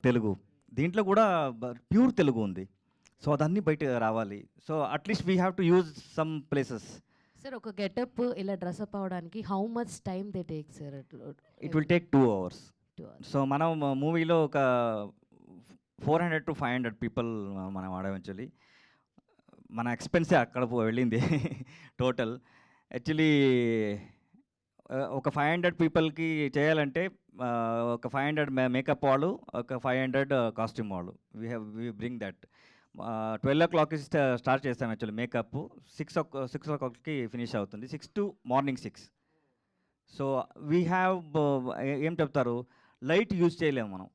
తెలుగు. దీంట్లో కూడా ప్యూర్ తెలుగు ఉంది. సో, అదన్నీ బయట రావాలి. So, at least we have to use some places. Sir ఒక గెటప్ ఇలా డ్రెస్అప్ అవ్వడానికి how much time they take sir? It will take 2 hours. 2 hours. So, మనం మూవీలో ఒక 400-500 పీపుల్ మనం వాడాం యాక్చువల్లీ. మన ఎక్స్‌పెన్సే అక్కడ వెళ్ళింది టోటల్. యాక్చువల్లీ ఒక 500 పీపుల్‌కి చేయాలంటే ఒక 500 మేకప్ వాళ్ళు, ఒక 500 కాస్ట్యూమ్ వాళ్ళు. We bring that. 12:00కి స్టార్ట్ చేస్తాం యాక్చువల్లీ మేకప్. 6:00కి ఫినిష్ అవుతుంది. 6 to morning 6. So, we have ఏం చెప్తారు, లైట్ యూజ్ చేయలేము మనం.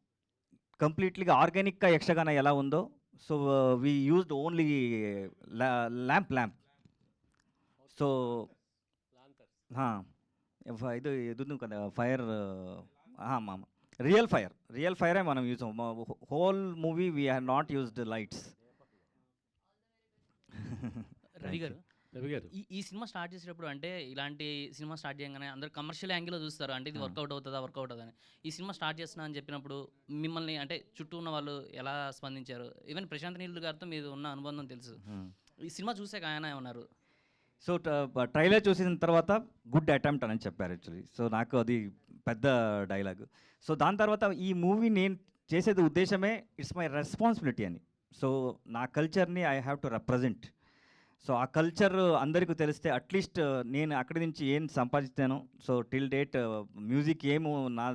కంప్లీట్‌గా ఆర్గానిక్‌గా యక్షగాన ఎలా ఉందో, so we used only lamp. So ఇది ఉంది కదా ఫైర్, మామ రియల్ ఫైరే మనం use. Whole movie we have not used lights. Ravi garu, Ravi గారు ఈ సినిమా స్టార్ట్ చేసేటప్పుడు అంటే ఇలాంటి సినిమా స్టార్ట్ చేయగానే అందరూ కమర్షియల్ యాంగిల్లో చూస్తారు, అంటే ఇది వర్కౌట్ అవుతుందని. ఈ సినిమా స్టార్ట్ చేస్తున్నా అని చెప్పినప్పుడు మిమ్మల్ని అంటే చుట్టూ ఉన్న వాళ్ళు ఎలా స్పందించారు? ఈవెన్ ప్రశాంత్ నీల్ గారితో మీరు ఉన్న అనుబంధం తెలుసు. ఈ సినిమా చూసాక ఆయన ఏమన్నారు? సో, ట్రైలర్ చూసిన తర్వాత గుడ్ అటెంప్ట్ అని చెప్పారు యాక్చువల్లీ. సో, నాకు అది పెద్ద డైలాగ్. సో, దాని తర్వాత ఈ మూవీ నేను చేసేది ఉద్దేశమే ఇట్స్ మై రెస్పాన్సిబిలిటీ అని. సో, నా కల్చర్ని I have to represent. So, ఆ కల్చర్ అందరికీ తెలిస్తే అట్లీస్ట్ నేను అక్కడి నుంచి ఏం సంపాదిస్తానో, సో టిల్ డేట్ మ్యూజిక్ ఏమో నా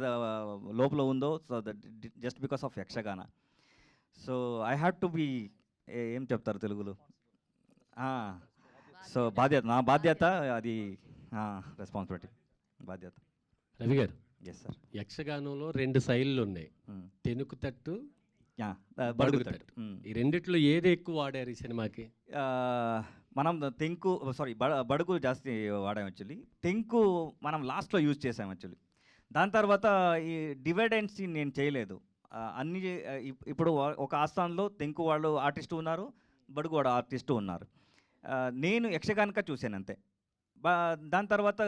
లోపల ఉందో, so that just because of Yakshagana. So, I have to be ఏం చెప్తారు తెలుగులో, సో బాధ్యత, నా బాధ్యత అది, రెస్పాన్సిబిలిటీ, బాధ్యత. రవి గారు, ఎస్ సార్. యక్షగానంలో 2 శైలులు ఉన్నాయి, తెనుకు తట్టు, బడుగు తట్టు. ఈ రెండిట్లో ఏది ఎక్కువ వాడారు ఈ సినిమాకి? మనం బడుగు జాస్తి వాడాం యాక్చువల్లీ. తెంకు మనం లాస్ట్లో యూజ్ చేసాం యాక్చువల్లీ. దాని తర్వాత ఈ డివైడ్ అండ్ సీన్ నేను చేయలేదు. అన్ని ఇప్పుడు ఒక ఆస్థానంలో తెంకు వాళ్ళు ఆర్టిస్టు ఉన్నారు, బడుగు వాడు ఆర్టిస్టు ఉన్నారు. నేను యక్షగానిక చూశాను అంతే. దాని తర్వాత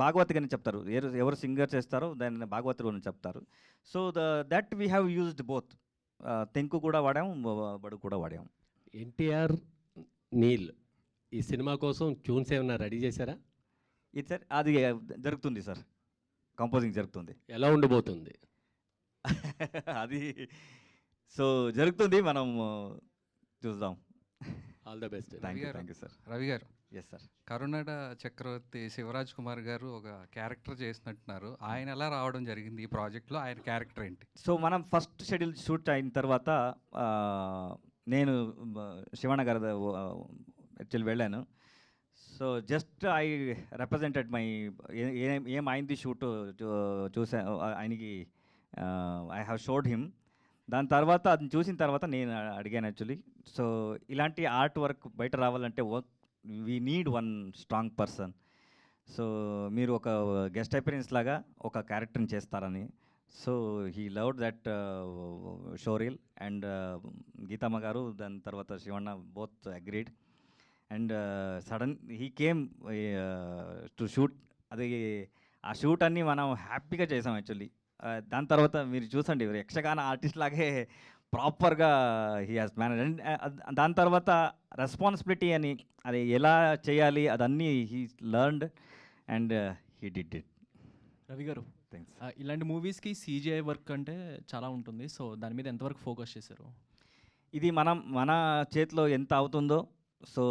భాగవతిగా అని చెప్తారు, ఎవరు సింగర్ చేస్తారో దాన్ని భాగవతులు అని చెప్తారు. So that we have used both. తెంకు కూడా వాడాము, బడుగు కూడా వాడాము. ఎన్టీఆర్, నీల్ ఈ సినిమా కోసం ట్యూన్స్ ఏమన్నా రెడీ చేశారా? ఇది సార్ అది జరుగుతుంది సార్, కంపోజింగ్ జరుగుతుంది. ఎలా ఉండబోతుంది అది సో జరుగుతుంది, మనం చూద్దాం. All the best. Thank you sir. Ravi గారు, ఎస్ సార్. కరుణాడ చక్రవర్తి శివరాజ్ కుమార్ గారు ఒక క్యారెక్టర్ చేసినట్టున్నారు. ఆయన ఎలా రావడం జరిగింది ఈ ప్రాజెక్ట్లో? ఆయన క్యారెక్టర్ ఏంటి? సో, మనం ఫస్ట్ షెడ్యూల్ షూట్ అయిన తర్వాత నేను శివಣ್ణ గారి యాక్చువల్లీ వెళ్ళాను. So just I represented my ఏం అయింది షూట్ చూసా ఆయనకి, ఐ హ్యావ్ షోడ్ హిమ్. దాని తర్వాత అది చూసిన తర్వాత నేను అడిగాను యాక్చువల్లీ. సో, ఇలాంటి ఆర్ట్ వర్క్ బయట రావాలంటే we need one strong person. So, మీరు ఒక గెస్ట్ అపిరెన్స్ లాగా ఒక క్యారెక్టర్ని చేస్తారని. So he loved that showreel and Geethamma garu, దాని తర్వాత Shivanna both agreed. And sudden he came to shoot. అది ఆ షూట్ అన్నీ మనం హ్యాపీగా చేసాం యాక్చువల్లీ. దాని తర్వాత మీరు చూసండి, యక్షగాన ఆర్టిస్ట్ లాగే ప్రాపర్గా హీ హాజ్ మేనేజ్. అండ్ దాని తర్వాత రెస్పాన్సిబిలిటీ అని, అది ఎలా చేయాలి అదన్నీ he learned and he did it. Ravi గారు, థ్యాంక్స్. ఇలాంటి మూవీస్కి CGI వర్క్ అంటే చాలా ఉంటుంది. సో దాని మీద ఎంతవరకు ఫోకస్ చేశారు? ఇది మన చేతిలో ఎంత అవుతుందో, సో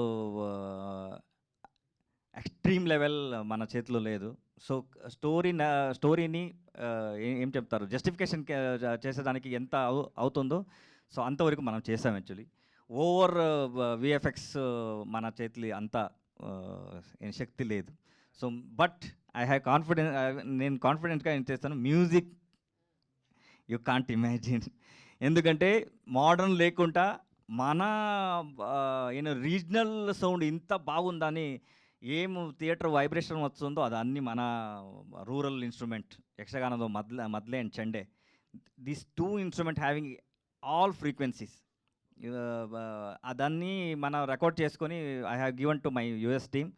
ఎక్స్ట్రీమ్ లెవెల్ మన చేతిలో లేదు. సో స్టోరీని ఏం చెప్తారు, జస్టిఫికేషన్ చేసేదానికి ఎంత అవుతుందో, సో అంతవరకు మనం చేసాం యాక్చువల్లీ. ఓవర్ విఎఫ్ఎక్స్ మన చేతిలో అంత శక్తి లేదు. So but I have confidence, నేను కాన్ఫిడెంట్గా ఏం చేస్తాను. మ్యూజిక్ యూ కాంట్ ఇమాజిన్, ఎందుకంటే మోడర్న్ లేకుండా మన రీజనల్ సౌండ్ ఇంత బాగుందని, ఏం థియేటర్ వైబ్రేషన్ వస్తుందో అది అన్నీ మన రూరల్ ఇన్స్ట్రుమెంట్, యక్షగానంలో maddale and chande. These 2 instrument having all frequencies, అదన్నీ మనం రికార్డ్ చేసుకొని I have given to my US team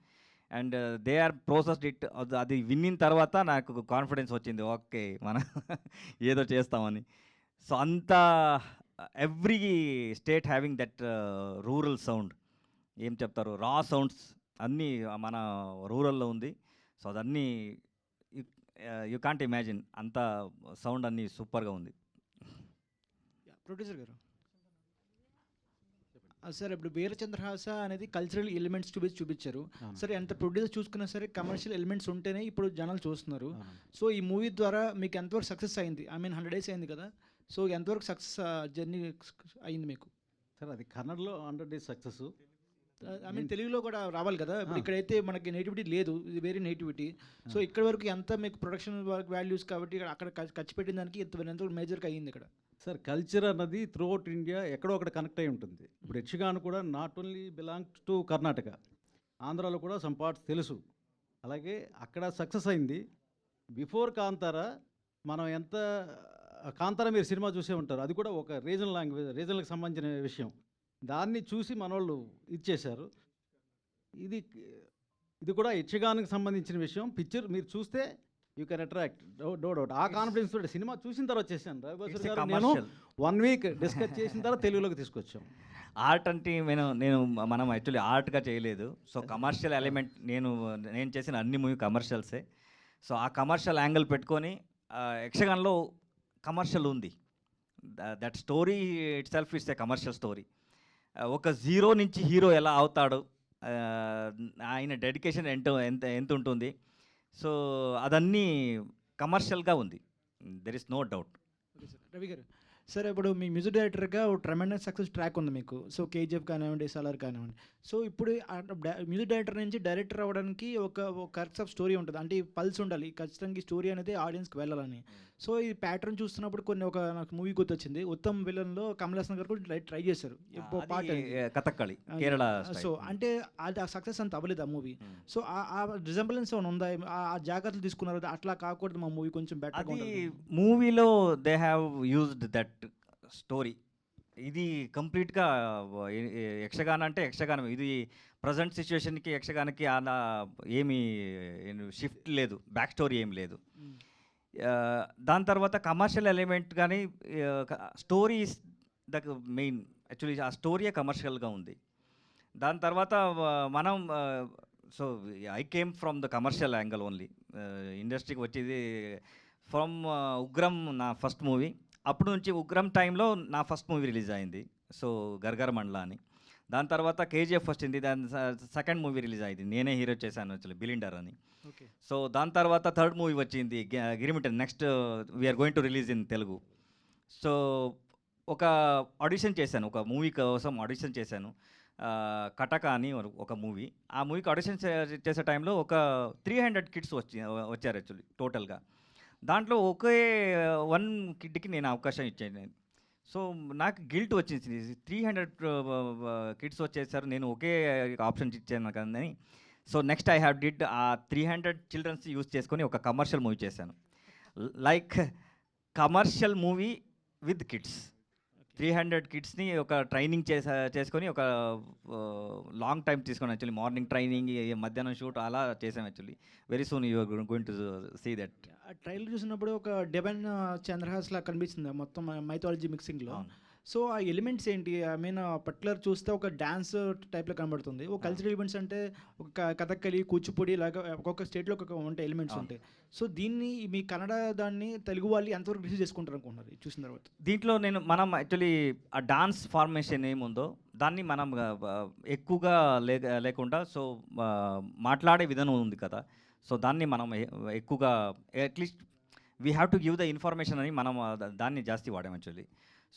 and they are processed it. అది విన్న తర్వాత నాకు కాన్ఫిడెన్స్ వచ్చింది, ఓకే మనం ఏదో చేస్తామని. సో అంత every state having that rural sound, ఏం చెప్తారు, రా సౌండ్స్ అన్నీ మన రూరల్లో ఉంది. సో అదన్నీ యూ కాంట్ ఇమాజిన్, అంత సౌండ్ అన్నీ సూపర్గా ఉంది. ప్రొడ్యూసర్ గారు సార్, ఇప్పుడు వీరచంద్రహాస అనేది కల్చరల్ ఎలిమెంట్స్ చూపించారు. సరే, ఎంత ప్రొడ్యూసర్ చూసుకున్నా సరే కమర్షియల్ ఎలిమెంట్స్ ఉంటేనే ఇప్పుడు జనాలు చూస్తున్నారు. సో ఈ మూవీ ద్వారా మీకు ఎంతవరకు సక్సెస్ అయింది? ఐ మీన్ 100 days అయింది కదా, సో ఎంతవరకు సక్సెస్ జర్నీ అయింది మీకు? సార్ అది కన్నడలో 100 days సక్సెస్. ఐ మీన్ తెలుగులో కూడా రావాలి కదా, ఇప్పుడు ఇక్కడైతే మనకి నేటివిటీ లేదు, ఇది వేరే నేటివిటీ. సో ఇక్కడ వరకు ఎంత మీకు ప్రొడక్షన్ వాల్యూస్ కాబట్టి అక్కడ ఖర్చు పెట్టిన దానికి ఎంత మేజర్గా అయ్యింది ఇక్కడ? సార్ కల్చర్ అన్నది త్రూఅవుట్ ఇండియా ఎక్కడో ఒకటి కనెక్ట్ అయి ఉంటుంది. ఇప్పుడు యక్షగాన్ కూడా not only belongs to Karnataka, ఆంధ్రాలో కూడా సమ్ పార్ట్స్ తెలుసు. అలాగే అక్కడ సక్సెస్ అయింది. బిఫోర్ కాంతార మనం ఎంత కాంతార మీరు సినిమా చూసే ఉంటారు, అది కూడా ఒక రీజనల్ లాంగ్వేజ్, రీజనల్కి సంబంధించిన విషయం. దాన్ని చూసి మనోళ్ళు ఇచ్చేశారు. ఇది కూడా యక్షగానికి సంబంధించిన విషయం. పిక్చర్ మీరు చూస్తే you can attract, no doubt. ఆ కాన్ఫిడెన్స్ తోటి సినిమా చూసిన తర్వాత చేశాను. రవిబాబు గారు నేను 1 week డిస్కస్ చేసిన తర్వాత తెలుగులోకి తీసుకొచ్చాం. ఆర్ట్ అంటే మనం యాక్చువల్లీ ఆర్ట్గా చేయలేదు. సో కమర్షియల్ ఎలిమెంట్, నేను చేసిన అన్ని మూవీ కమర్షియల్సే. సో ఆ కమర్షియల్ యాంగిల్ పెట్టుకొని యక్షగాన్లో కమర్షియల్ ఉంది. That story it self it's a commercial story. ఒక జీరో నుంచి హీరో ఎలా అవుతాడు, ఆయన డెడికేషన్ ఎంత ఉంటుంది, సో అదన్నీ కమర్షియల్గా ఉంది. There is no doubt. Ravi garu, సరే ఇప్పుడు మీ మ్యూజిక్ డైరెక్టర్గా ఒక ట్రెమెండస్ సక్సెస్ ట్రాక్ ఉంది మీకు. సో కేజీఎఫ్ కానివ్వండి, సాలార్ కానివ్వండి. సో ఇప్పుడు మ్యూజిక్ డైరెక్టర్ నుంచి డైరెక్టర్ అవ్వడానికి ఒక కరెక్ట్ ఆఫ్ స్టోరీ ఉంటుంది, అంటే పల్స్ ఉండాలి ఖచ్చితంగా. ఈ స్టోరీ అనేది ఆడియన్స్కి వెళ్ళాలని. సో ఈ ప్యాటర్న్ చూస్తున్నప్పుడు నాకు మూవీ గుర్తొచ్చింది, ఉత్తమ్ విలన్లో కమల్ హాసన్ గారు కూడా ట్రై చేశారు పాట, కథక్కళి కేరళ. సో అంటే అది ఆ సక్సెస్ అంత అవ్వలేదు ఆ మూవీ. సో ఆ రిజంబలెన్స్ ఏమైనా ఉందా? ఆ జాగ్రత్తలు తీసుకున్నారు, అట్లా కాకూడదు మా మూవీ కొంచెం బెటర్. మూవీలో they have used that story. ఇది కంప్లీట్గా యక్షగానం అంటే యక్షగానం. ఇది ప్రజెంట్ సిచ్యువేషన్కి యక్షగానికి అలా ఏమీ షిఫ్ట్ లేదు, బ్యాక్ స్టోరీ ఏం లేదు. దాని తర్వాత కమర్షియల్ ఎలిమెంట్ కానీ story is the main. Actually ఆ స్టోరీయే కమర్షియల్గా ఉంది. దాని తర్వాత మనం so I came from the commercial angle only. ఇండస్ట్రీకి వచ్చేది ఫ్రమ్ ఉగ్రం నా ఫస్ట్ మూవీ. అప్పుడు నుంచి ఉగ్రం టైంలో నా ఫస్ట్ మూవీ రిలీజ్ అయింది, సో గర్గర్ మండల అని. దాని తర్వాత కేజీఎఫ్ వచ్చింది, దాని సెకండ్ మూవీ రిలీజ్ అయింది, నేనే హీరో చేశాను యాక్చువల్లీ, బిలిండర్ అని. సో దాని తర్వాత థర్డ్ మూవీ వచ్చింది గిరిమిటన్. Next we are going to release in Telugu. So ఒక ఆడిషన్ చేశాను, ఒక మూవీ కోసం ఆడిషన్ చేశాను, కటక అని ఒక మూవీ. ఆ మూవీకి ఆడిషన్ చేసే టైంలో ఒక 300 kids వచ్చారు యాక్చువల్లీ టోటల్గా. దాంట్లో ఒకే 1 kidకి నేను అవకాశం ఇచ్చాను. సో నాకు గిల్ట్ వచ్చింది, 300 kids వచ్చేసారు, నేను ఒకే ఆప్షన్ ఇచ్చాను కానీ. So next I have did ఆ 300 childrens యూజ్ చేసుకొని ఒక కమర్షియల్ మూవీ చేశాను. Like commercial movie with kids. 300 kidsని ఒక ట్రైనింగ్ చేసుకొని ఒక లాంగ్ టైం తీసుకొని యాక్చువల్లీ మార్నింగ్ ట్రైనింగ్, మధ్యాహ్నం షూట్ అలా చేసాం actually. Very soon you are going to see that. Trailer చూసినప్పుడు ఒక డివైన్ చంద్రహాస్ లా కనిపిస్తుంది మొత్తం మైథాలజీ మిక్సింగ్లో. సో ఆ ఎలిమెంట్స్ ఏంటి? ఐ మీన్ పర్టికులర్ చూస్తే ఒక డ్యాన్స్ టైప్లో కనబడుతుంది, ఒక కల్చరల్ ఎలిమెంట్స్ అంటే ఒక కథక్కలి, కూచిపూడి లాగా ఒక్కొక్క స్టేట్లో ఒక్కొక్క ఉంటాయి ఎలిమెంట్స్ ఉంటాయి. సో దీన్ని మీ కన్నడ దాన్ని తెలుగు వాళ్ళు ఎంతవరకు రిసీవ్ చేసుకుంటారు అనుకుంటున్నారు చూసిన తర్వాత? దీంట్లో మనం యాక్చువల్లీ ఆ డాన్స్ ఫార్మేషన్ ఏముందో దాన్ని మనం ఎక్కువగా లేకుండా సో మాట్లాడే విధానం ఉంది కదా, సో దాన్ని మనం ఎక్కువగా at least we have to give the information అని మనం దాన్ని జాస్తి వాడాం యాక్చువల్లీ.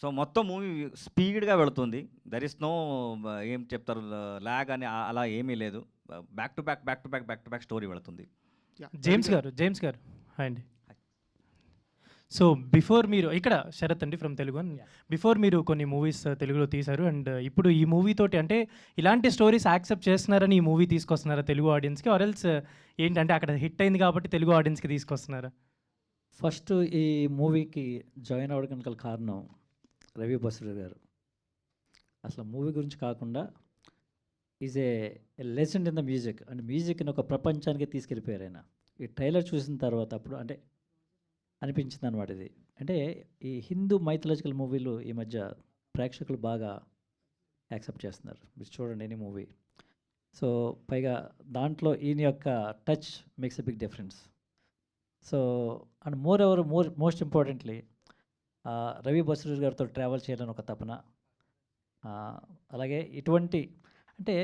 సో మొత్తం మూవీ స్పీడ్గా వెళుతుంది. దర్ ఇస్ నో ఏం చెప్తారు ల్యాగ్ అని అలా ఏమీ లేదు. బ్యాక్ టు బ్యాక్ స్టోరీ వెళుతుంది. జేమ్స్ గారు హాయ్ అండి. సో బిఫోర్ మీరు ఇక్కడ శరత్ అండి ఫ్రమ్ తెలుగు. బిఫోర్ మీరు కొన్ని మూవీస్ తెలుగులో తీశారు అండ్ ఇప్పుడు ఈ మూవీ తోటి అంటే ఇలాంటి స్టోరీస్ యాక్సెప్ట్ చేస్తున్నారని ఈ మూవీ తీసుకొస్తున్నారా తెలుగు ఆడియన్స్కి, ఆర్ ఎల్స్ ఏంటంటే అక్కడ హిట్ అయింది కాబట్టి తెలుగు ఆడియన్స్కి తీసుకొస్తున్నారా? ఫస్ట్ ఈ మూవీకి జాయిన్ అవ్వడానికి గల కారణం రవి బస్రు గారు. అసలు మూవీ గురించి కాకుండా is a legend in the music and మ్యూజిక్ని ఒక ప్రపంచానికి తీసుకెళ్ళిపోయారు ఆయన. ఈ ట్రైలర్ చూసిన తర్వాత అప్పుడు అంటే అనిపించింది అనమాట, ఇది అంటే ఈ హిందూ మైథలాజికల్ మూవీలు ఈ మధ్య ప్రేక్షకులు బాగా యాక్సెప్ట్ చేస్తున్నారు. మీరు చూడండి ఎనీ మూవీ. సో పైగా దాంట్లో ఈయన యొక్క touch makes a big difference. So and most importantly Ravi Basrur గారితో ట్రావెల్ చేయాలని ఒక తపన. అలాగే ఇటువంటి అంటే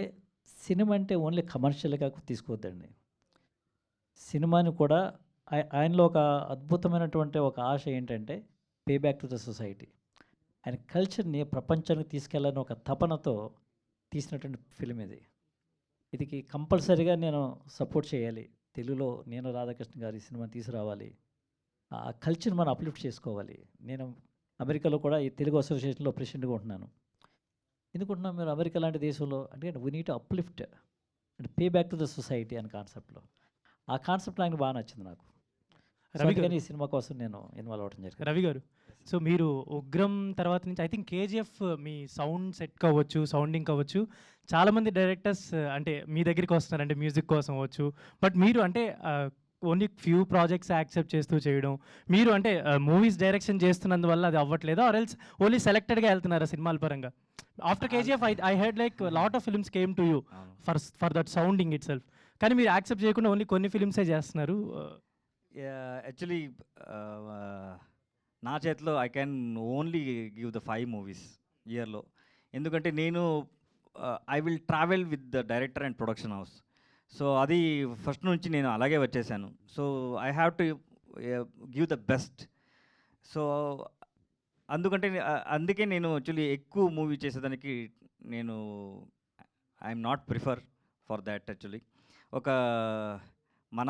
సినిమా అంటే ఓన్లీ కమర్షియల్గా తీసుకోవద్దండి. సినిమాని కూడా ఆయనలో ఒక అద్భుతమైనటువంటి ఒక ఆశ ఏంటంటే pay back to the society. ఆయన కల్చర్ని ప్రపంచానికి తీసుకెళ్ళాలని ఒక తపనతో తీసినటువంటి ఫిలిం ఇది. ఇది కంపల్సరీగా నేను సపోర్ట్ చేయాలి. తెలుగులో నేను రాధాకృష్ణ గారి సినిమాని తీసుకురావాలి. ఆ కల్చర్ మనం అప్లిఫ్ట్ చేసుకోవాలి. నేను అమెరికాలో కూడా ఈ తెలుగు అసోసియేషన్లో ప్రెసిడెంట్గా ఉంటున్నాను. ఎందుకుంటున్నాం మీరు అమెరికా లాంటి దేశంలో అంటే we need to uplift and pay back to the society అనే కాన్సెప్ట్లో. ఆ కాన్సెప్ట్ నాకు బాగా నచ్చింది నాకు. రవి గారు, ఈ సినిమా కోసం నేను ఇన్వాల్వ్ అవ్వడం జరిగింది. రవి గారు, సో మీరు ఉగ్రం తర్వాత నుంచి I think KGF me sound set కావచ్చు, సౌండింగ్ కావచ్చు, చాలామంది డైరెక్టర్స్ అంటే మీ దగ్గరికి వస్తున్నారు అంటే మ్యూజిక్ కోసం అవ్వచ్చు. బట్ మీరు అంటే ఓన్లీ ఫ్యూ ప్రాజెక్ట్స్ యాక్సెప్ట్ చేస్తూ చేయడం, మీరు అంటే మూవీస్ డైరెక్షన్ చేస్తున్నందువల్ల అది అవ్వట్లేదా ఆర్ ఎల్స్ ఓన్లీ సెలెక్టెడ్గా వెళ్తున్నారా సినిమాల పరంగా? After KGF I head like lot of films came to you for that sounding it self, కానీ మీరు యాక్సెప్ట్ చేయకుండా ఓన్లీ కొన్ని ఫిల్మ్సే చేస్తున్నారు. యాక్చువల్లీ నా చేతిలో I can only give the 5 movies ఇయర్లో. ఎందుకంటే నేను I will travel with the director and production house. So అది ఫస్ట్ నుంచి నేను అలాగే వచ్చేసాను. So I have to give the best. So అందుకే నేను యాక్చువల్లీ ఎక్కువ మూవీ చేసేదానికి నేను I'm not prefer for that. Actually ఒక